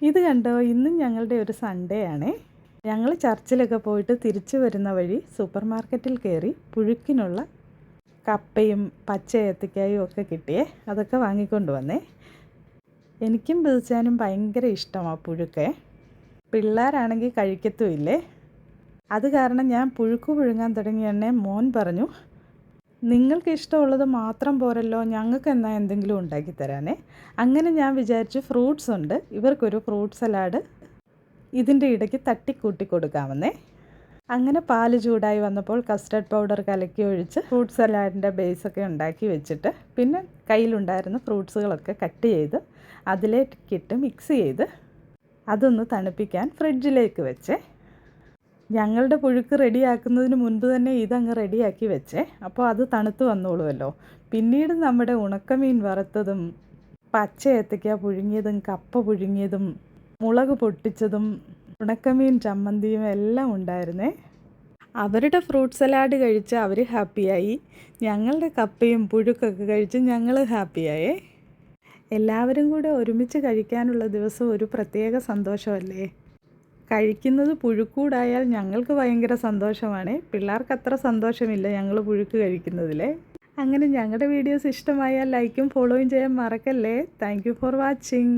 ഇത് കണ്ടോ, ഇന്നും ഞങ്ങളുടെ ഒരു സൺഡേ ആണേ. ഞങ്ങൾ ചർച്ചിലൊക്കെ പോയിട്ട് തിരിച്ചു വരുന്ന വഴി സൂപ്പർ മാർക്കറ്റിൽ കയറി പുഴുക്കിനുള്ള കപ്പയും പച്ച ഏത്തക്കായും ഒക്കെ കിട്ടിയേ. അതൊക്കെ വാങ്ങിക്കൊണ്ട് വന്നേ. എനിക്കും ബീച്ചാനും ഭയങ്കര ഇഷ്ടമാണ് പുഴുക്കെ. പിള്ളേരാണെങ്കിൽ കഴിക്കത്തുമില്ലേ. അത് കാരണം ഞാൻ പുഴുക്ക് പുഴുങ്ങാൻ തുടങ്ങിയ മോൻ പറഞ്ഞു, നിങ്ങൾക്ക് ഇഷ്ടമുള്ളത് മാത്രം പോരല്ലോ, ഞങ്ങൾക്ക് എന്നാൽ എന്തെങ്കിലും ഉണ്ടാക്കി തരാനേ. അങ്ങനെ ഞാൻ വിചാരിച്ചു ഫ്രൂട്ട്സ് ഉണ്ട്, ഇവർക്കൊരു ഫ്രൂട്ട് സലാഡ് ഇതിൻ്റെ ഇടയ്ക്ക് തട്ടിക്കൂട്ടി കൊടുക്കാമെന്നേ. അങ്ങനെ പാല് ചൂടായി വന്നപ്പോൾ കസ്റ്റർഡ് പൗഡർ കലക്കി ഒഴിച്ച് ഫ്രൂട്ട് സലാഡിൻ്റെ ബേസൊക്കെ ഉണ്ടാക്കി വെച്ചിട്ട് പിന്നെ കയ്യിലുണ്ടായിരുന്ന ഫ്രൂട്ട്സുകളൊക്കെ കട്ട് ചെയ്ത് അതിലേക്കിട്ട് മിക്സ് ചെയ്ത് അതൊന്ന് തണുപ്പിക്കാൻ ഫ്രിഡ്ജിലേക്ക് വെച്ചേ. ഞങ്ങളുടെ പുഴുക്ക് റെഡിയാക്കുന്നതിന് മുൻപ് തന്നെ ഇതങ്ങ് റെഡിയാക്കി വെച്ചേ. അപ്പോൾ അത് തണുത്ത് വന്നോളുമല്ലോ. പിന്നീട് നമ്മുടെ ഉണക്കമീൻ വറുത്തതും പച്ച ഏത്തയ്ക്ക പുഴുങ്ങിയതും കപ്പ പുഴുങ്ങിയതും മുളക് പൊട്ടിച്ചതും ഉണക്കമീൻ ചമ്മന്തിയും എല്ലാം ഉണ്ടായിരുന്നേ. അവരുടെ ഫ്രൂട്ട് സലാഡ് കഴിച്ച് അവർ ഹാപ്പിയായി. ഞങ്ങളുടെ കപ്പയും പുഴുക്കൊക്കെ കഴിച്ച് ഞങ്ങൾ ഹാപ്പിയായേ. എല്ലാവരും കൂടെ ഒരുമിച്ച് കഴിക്കാനുള്ള ദിവസം ഒരു പ്രത്യേക സന്തോഷമല്ലേ. കഴിക്കുന്നത് പുഴുക്കൂടായാൽ ഞങ്ങൾക്ക് ഭയങ്കര സന്തോഷമാണ്. പിള്ളേർക്ക് അത്ര സന്തോഷമില്ല ഞങ്ങൾ പുഴുക്ക് കഴിക്കുന്നതിൽ. അങ്ങനെ ഞങ്ങളുടെ വീഡിയോസ് ഇഷ്ടമായാൽ ലൈക്കും ഫോളോയും ചെയ്യാൻ മറക്കല്ലേ. Thank you for watching.